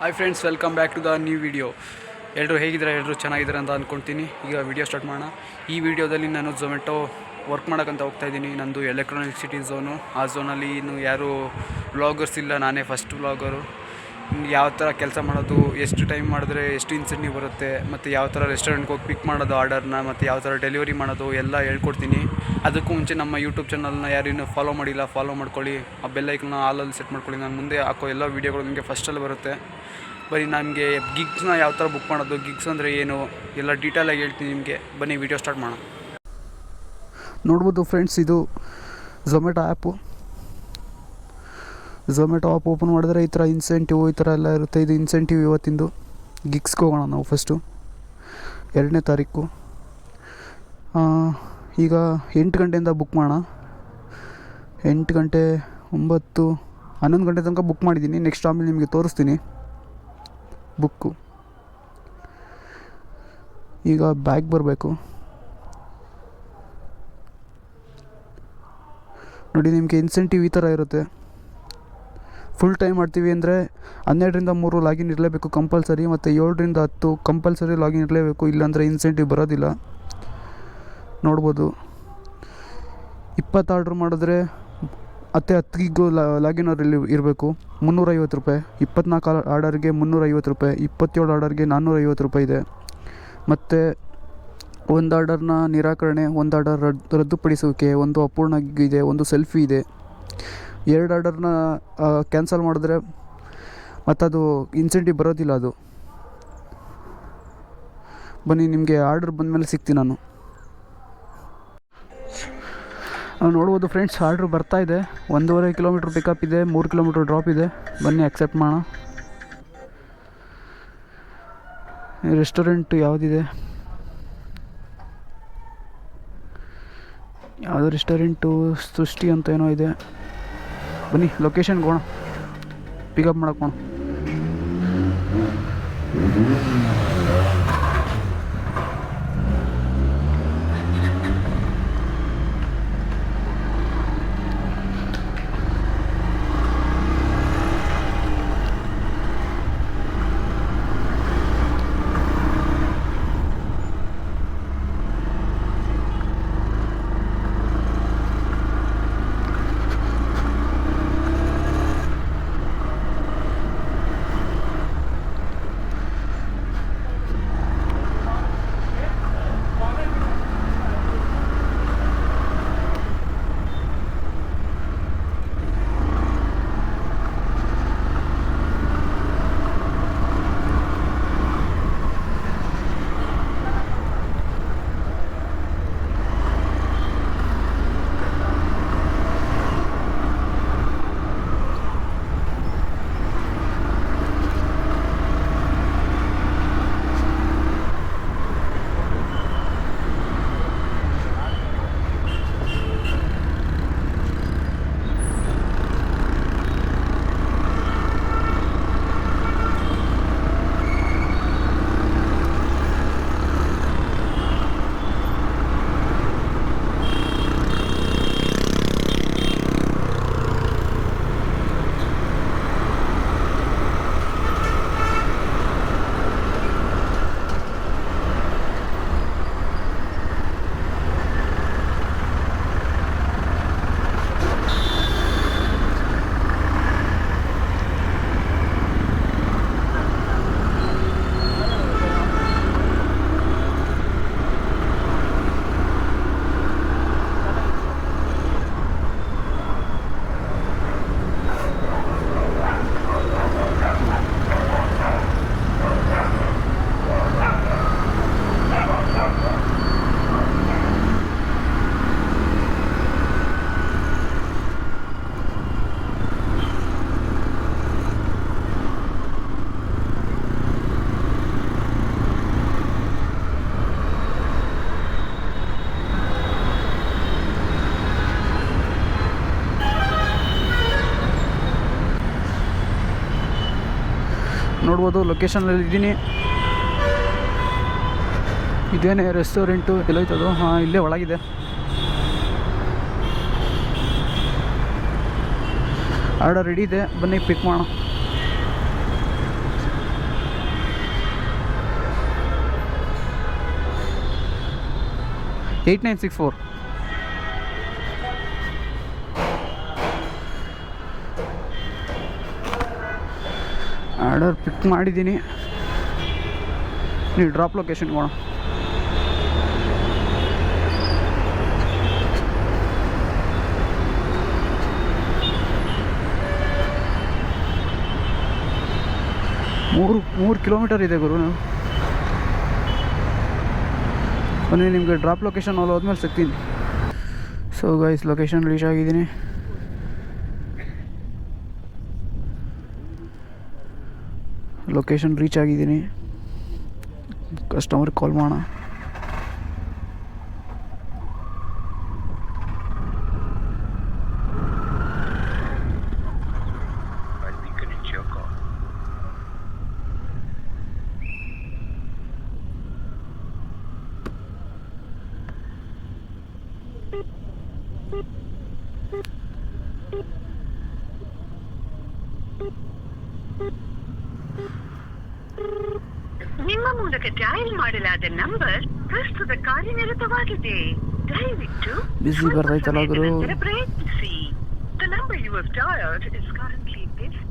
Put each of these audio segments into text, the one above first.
Hi friends, welcome back to the new video. ಎಲ್ಲರೂ ಹೇಗಿದ್ದಾರೆ? ಎಲ್ಲರೂ ಚೆನ್ನಾಗಿದ್ದಾರೆ ಅಂತ ಅಂದ್ಕೊಳ್ತೀನಿ. ಈಗ ವಿಡಿಯೋ ಸ್ಟಾರ್ಟ್ ಮಾಡೋಣ. ಈ ವಿಡಿಯೋದಲ್ಲಿ ನಾನು ಝೊಮ್ಯಾಟೊ ವರ್ಕ್ ಮಾಡೋಕ್ಕಂತ ಹೋಗ್ತಾಯಿದ್ದೀನಿ. ನಂದು ಎಲೆಕ್ಟ್ರಾನಿಕ್ ಸಿಟಿ ಝೋನು. ಆ ಝೋನಲ್ಲಿ ಇನ್ನು ಯಾರೂ ವ್ಲಾಗರ್ಸ್ ಇಲ್ಲ, ನಾನೇ ಫಸ್ಟ್ ವ್ಲಾಗರು. ಯಾವ ಥರ ಕೆಲಸ ಮಾಡೋದು, ಎಷ್ಟು ಟೈಮ್ ಮಾಡಿದ್ರೆ ಎಷ್ಟು ಇನ್ಸೆಂಟಿವ್ ಬರುತ್ತೆ, ಮತ್ತು ಯಾವ ಥರ ರೆಸ್ಟೋರೆಂಟ್ಗೆ ಹೋಗಿ ಪಿಕ್ ಮಾಡೋದು ಆರ್ಡರ್ನ, ಮತ್ತು ಯಾವ ಥರ ಡೆಲಿವರಿ ಮಾಡೋದು ಎಲ್ಲ ಹೇಳ್ಕೊಡ್ತೀನಿ. ಅದಕ್ಕೂ ಮುಂಚೆ ನಮ್ಮ ಯೂಟ್ಯೂಬ್ ಚಾನಲ್ನ ಯಾರು ಇನ್ನೂ ಫಾಲೋ ಮಾಡಿಲ್ಲ, ಫಾಲೋ ಮಾಡ್ಕೊಳ್ಳಿ. ಆ ಬೆಲ್ಲೈಕನ್ನ ಆಲಲ್ಲಿ ಸೆಟ್ ಮಾಡ್ಕೊಳ್ಳಿ. ನಾನು ಮುಂದೆ ಹಾಕೋ ಎಲ್ಲ ವೀಡಿಯೋಗಳು ನಿಮಗೆ ಫಸ್ಟಲ್ಲಿ ಬರುತ್ತೆ. ಬನ್ನಿ, ನನಗೆ ಗಿಗ್ಸ್ನ ಯಾವ ಥರ ಬುಕ್ ಮಾಡೋದು, ಗಿಗ್ಸ್ ಅಂದರೆ ಏನು, ಎಲ್ಲ ಡೀಟೇಲಾಗಿ ಹೇಳ್ತೀನಿ ನಿಮಗೆ. ಬನ್ನಿ ವಿಡಿಯೋ ಸ್ಟಾರ್ಟ್ ಮಾಡೋಣ. ನೋಡ್ಬೋದು ಫ್ರೆಂಡ್ಸ್, ಇದು Zomato app. Zomato app open ಮಾಡಿದ್ರೆ ಈ ಥರ ಇನ್ಸೆಂಟಿವ್ ಈ ಥರ ಎಲ್ಲ ಇರುತ್ತೆ. ಇದು ಇನ್ಸೆಂಟಿವ್ ಇವತ್ತಿಂದು. ಗಿಗ್ಸ್ಗೆ ಹೋಗೋಣ ನಾವು ಫಸ್ಟು. 2ನೇ ತಾರೀಕು. ಈಗ 8 ಗಂಟೆಯಿಂದ ಬುಕ್ ಮಾಡೋಣ. 8 ಗಂಟೆ 9 11 ಗಂಟೆ ತನಕ ಬುಕ್ ಮಾಡಿದ್ದೀನಿ. ನೆಕ್ಸ್ಟ್ ಆಮೇಲೆ ನಿಮಗೆ ತೋರಿಸ್ತೀನಿ ಬುಕ್ಕು. ಈಗ ಬ್ಯಾಗ್ ಬರಬೇಕು ನೋಡಿ. ನಿಮಗೆ ಇನ್ಸೆಂಟಿವ್ ಈ ಥರ ಇರುತ್ತೆ. ಫುಲ್ ಟೈಮ್ ಮಾಡ್ತೀವಿ ಅಂದರೆ 12ರಿಂದ 3 ಲಾಗಿನ್ ಇರಲೇಬೇಕು ಕಂಪಲ್ಸರಿ, ಮತ್ತು 7ರಿಂದ 10 ಕಂಪಲ್ಸರಿ ಲಾಗಿನ್ ಇರಲೇಬೇಕು, ಇಲ್ಲಾಂದರೆ ಇನ್ಸೆಂಟಿವ್ ಬರೋದಿಲ್ಲ. ನೋಡ್ಬೋದು, 20 ಆರ್ಡ್ರ್ ಮಾಡಿದ್ರೆ 10 ಗಿಗ್ಗು ಲಾಗಿನ್ ಅವರಲ್ಲಿ ಇರಬೇಕು. 350 ರೂಪಾಯಿ. 24 ಆರ್ಡರ್ಗೆ 350 ರೂಪಾಯಿ. 27 ಆರ್ಡರ್ಗೆ 450 ರೂಪಾಯಿ ಇದೆ. ಮತ್ತು ಒಂದು ಆರ್ಡರ್ನ ನಿರಾಕರಣೆ, ಒಂದು ಆರ್ಡರ್ ರದ್ದುಪಡಿಸುವಿಕೆ, ಒಂದು ಅಪೂರ್ಣ ಗಿಗ್ ಇದೆ, ಒಂದು ಸೆಲ್ಫಿ ಇದೆ. 2 ಆರ್ಡರ್ನ ಕ್ಯಾನ್ಸಲ್ ಮಾಡಿದ್ರೆ ಮತ್ತದು ಇನ್ಸೆಂಟಿವ್ ಬರೋದಿಲ್ಲ. ಅದು ಬನ್ನಿ, ನಿಮಗೆ ಆರ್ಡರ್ ಬಂದಮೇಲೆ ಸಿಗ್ತೀನಿ ನಾನು. ನೋಡ್ಬೋದು ಫ್ರೆಂಡ್ಸ್, ಆರ್ಡ್ರ್ ಬರ್ತಾಯಿದೆ. 1.5 ಕಿಲೋಮೀಟ್ರ್ ಪಿಕಪ್ ಇದೆ, 3 ಕಿಲೋಮೀಟ್ರ್ ಡ್ರಾಪ್ ಇದೆ. ಬನ್ನಿ ಅಕ್ಸೆಪ್ಟ್ ಮಾಡೋಣ. ರೆಸ್ಟೋರೆಂಟ್ ಯಾವುದಿದೆ? ಯಾವುದೋ ರೆಸ್ಟೋರೆಂಟು ಸೃಷ್ಟಿ ಅಂತ ಏನೋ ಇದೆ. ಬನ್ನಿ ಲೊಕೇಶನ್ಗೆ ಹೋಗೋಣ, ಪಿಕಪ್ ಮಾಡೋಕೆ ಹೋಗೋಣ. ನೋಡ್ಬೋದು, ಲೊಕೇಶನಲ್ಲಿ ಇದ್ದೀನಿ. ಇದೇನೇ ರೆಸ್ಟೋರೆಂಟು? ಎಲ್ಲೋಯ್ತದು? ಹಾಂ, ಇಲ್ಲೇ ಒಳಗಿದೆ. ಆರ್ಡರ್ ರೆಡಿ ಇದೆ, ಬನ್ನಿ ಪಿಕ್ ಮಾಡೋಣ. 8964. ಆರ್ಡರ್ ಪಿಕ್ ಮಾಡಿದ್ದೀನಿ. ನೀವು ಡ್ರಾಪ್ ಲೊಕೇಶನ್ಗೆ ಹೋಗೋಣ. ಮೂರು ಕಿಲೋಮೀಟರ್ ಇದೆ ಗುರು. ನಾವು ಬನ್ನಿ, ನಿಮಗೆ ಡ್ರಾಪ್ ಲೊಕೇಶನ್ ಅಲ್ಲಿ ಹೋದ್ಮೇಲೆ ಸಿಗ್ತೀನಿ. ಸೊ ಗೈಸ್, ಲೊಕೇಶನ್ ರೀಚ್ ಆಗಿದ್ದೀನಿ. ಕಸ್ಟಮರ್ಗೆ ಕಾಲ್ ಮಾಡೋಣ. ನಿಮ್ಮ ಮೂಲಕ ಡಯಲ್ ಮಾಡಲಾದ ನಂಬರ್ ಪ್ರಸ್ತುತ ಕಾರ್ಯನಿರತವಾಗಿದೆ. ದಯವಿಟ್ಟು ಬಿಸಿ ಬರ್ತೈತಲ್ಲ ಗುರು. ಪ್ರಯತ್ನಿಸಿ. The number you have dialed is currently busy.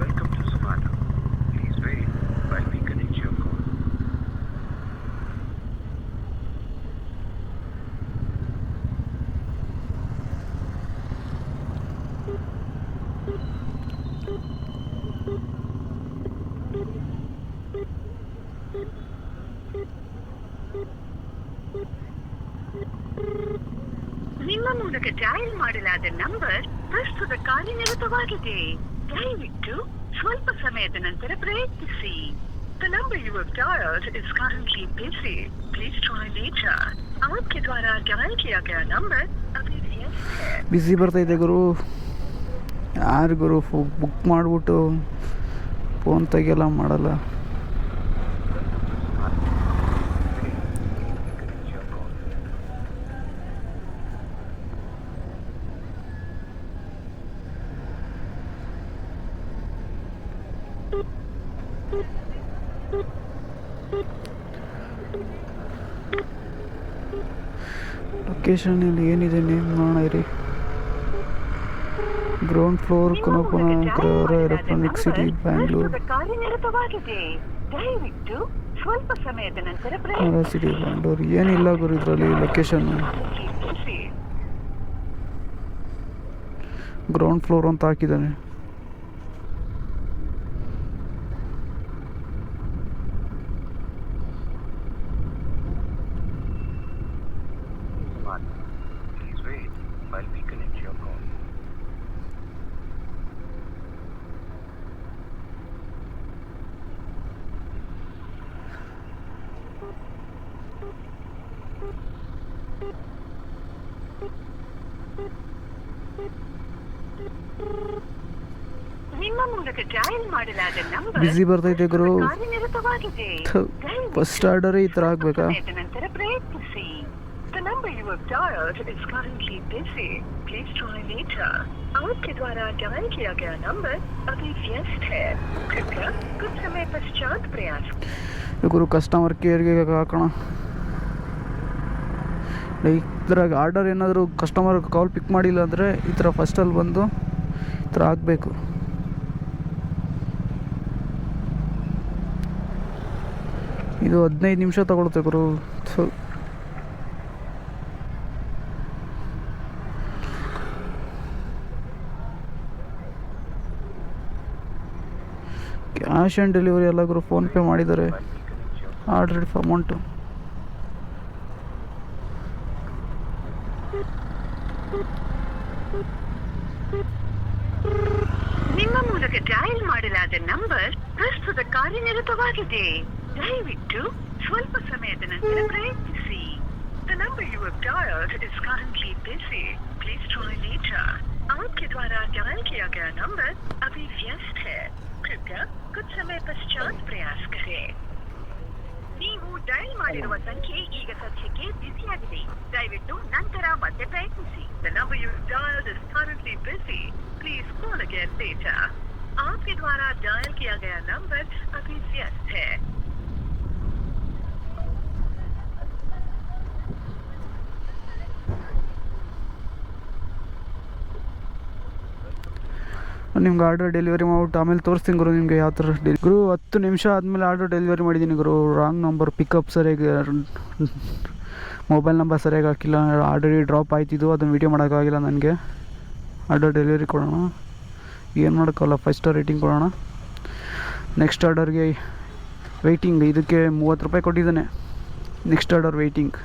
Welcome to Zomato. Please wait while we connect your call. ನಿಮ್ಮ ಮೂಲಕ ಡಯಲ್ ಮಾಡಲಾದ ನಂಬರ್ ಪ್ರಸ್ತುತ ಕಾರ್ಯನಿರತವಾಗಿದೆ. ದಯವಿಟ್ಟು ಸ್ವಲ್ಪ ಸಮಯದ ನಂತರ ಪ್ರಯತ್ನಿಸಿ. The number you have dialed is currently busy. Please try later. आपके द्वारा डायल किया गया नंबर अभी व्यस्त है. ಬಿಸಿ ಬರ್ತೈತೆ ಗುರು. ಯಾರು ಗುರು ಬುಕ್ ಮಾಡಿಬಿಟ್ಟು ಫೋನ್ ತೆಗಿಯಲ್ಲ, ಮಾಡಲ್ಲ. ಲೊಕೇಶನಲ್ಲಿ ಏನಿದೆ ನೇಮ್ ನೋಡೋಣ ಇರಿ. Ground floor, Konappana Agrahara, electronic city, Bangalore. ಕಾರ್ಯನಿರತವಾಗಿದೆ. ದಯವಿಟ್ಟು ಸ್ವಲ್ಪ ಸಮಯದ ನಂತರ ಸಿಟಿ, ಬ್ಯಾಂಗ್ಳೂರ್. ಏನಿಲ್ಲ ಗುರು ಇದರಲ್ಲಿ ಲೊಕೇಶನ್ನು. ಗ್ರೌಂಡ್ ಫ್ಲೋರ್ ಅಂತ ಹಾಕಿದ್ದಾನೆ. Please wait while we connect your call. ನಿಮ್ಮ ಮೂಲಕ ಡಯಲ್ ಮಾಡಲಾದ ನಂಬರ್ ಬಿಸಿ ಬರ್ತೈತೆ ಗುರು. ಕಾರ್ಯನಿರತವಾಗಿದೆ. ಫಸ್ಟ್ ಆರ್ಡರ್ ಈ ಥರ ಆಗ್ಬೇಕಾ? ನಂತರ ಪ್ರಯತ್ನಿಸಿ. The number you have dialed is currently busy. Please try later. आपके द्वारा डायल किया गया नंबर अभी व्यस्त है. कृपया कुछ समय पश्चात प्रयास. ಗುರು ಕಸ್ಟಮರ್ ಕೇರ್ಗೆ ಹಾಕೋಣ. ಇದ್ರಾಗ ಆರ್ಡರ್ ಏನಾದರೂ ಕಸ್ಟಮರ್ ಕಾಲ್ ಪಿಕ್ ಮಾಡಿಲ್ಲ ಅಂದರೆ ಈ ಥರ ಫಸ್ಟಲ್ಲಿ ಬಂದು ಈ ಥರ ಆಗಬೇಕು. ಇದು 15 ನಿಮಿಷ ತಗೊಳುತ್ತೆ ಗುರು. ಕ್ಯಾಶ್ ಆನ್ ಡೆಲಿವರಿ ಎಲ್ಲ ಗುರು ಫೋನ್ಪೇ ಮಾಡಿದ್ದಾರೆ. ಆಲ್ರೆಡಿ ಅಮೌಂಟು ನಿಮ್ಮ ಮೂಲಕ ಡಯಲ್ ಮಾಡಲಾದ ನಂಬರ್ ಪ್ರಸ್ತುತ ಕಾರ್ಯನಿರತವಾಗಿದೆ. ದಯವಿಟ್ಟು ಸ್ವಲ್ಪ ಸಮಯದ ನಂತರ ಪ್ರಯತ್ನಿಸಿ. The number you have dialed is currently busy. Please try later. आपके द्वारा डायल किया गया नंबर अभी व्यस्त है. कृपया कुछ समय पश्चात प्रयास करें. ನೀವು ಡಯಲ್ ಮಾಡಿರುವ ಸಂಖ್ಯೆ ಈಗ ಸದ್ಯಕ್ಕೆ ಬ್ಯುಸಿಯಾಗಿದೆ. ದಯವಿಟ್ಟು ನಂತರ ಮತ್ತೆ ಪ್ರಯತ್ನಿಸಿ. The number you dialed is currently busy. Please call again later. आपके द्वारा डायल किया गया नंबर अभी व्यस्त है। ನಿಮ್ಗೆ ಆರ್ಡರ್ ಡೆಲಿವರಿ ಮಾಡ್ಬಿಟ್ಟು ಆಮೇಲೆ ತೋರಿಸ್ತೀನಿ ಗುರು ನಿಮಗೆ ಯಾವ ಥರ ಗುರು 10 ನಿಮಿಷ ಆದಮೇಲೆ ಆರ್ಡರ್ ಡೆಲಿವರಿ ಮಾಡಿದ್ದೀನಿ ಗುರು. ರಾಂಗ್ ನಂಬರ್, ಪಿಕಪ್ ಸರಿಯಾಗಿ ಮೊಬೈಲ್ ನಂಬರ್ ಸರಿಯಾಗಿ ಹಾಕಿಲ್ಲ, ಆಲ್ರೆಡಿ ಡ್ರಾಪ್ ಆಯ್ತಿದ್ದು, ಅದನ್ನು ವೀಡಿಯೋ ಮಾಡೋಕ್ಕಾಗಿಲ್ಲ ನನಗೆ. ಆರ್ಡರ್ ಡೆಲಿವರಿ ಕೊಡೋಣ, ಏನು ಮಾಡೋಕ್ಕಲ್ಲ, 5 ಸ್ಟಾರ್ ರೇಟಿಂಗ್ ಕೊಡೋಣ. ನೆಕ್ಸ್ಟ್ ಆರ್ಡರ್ಗೆ ವೆಯ್ಟಿಂಗ್, ಇದಕ್ಕೆ 30 ರೂಪಾಯಿ ಕೊಟ್ಟಿದ್ದಾನೆ. Next order waiting.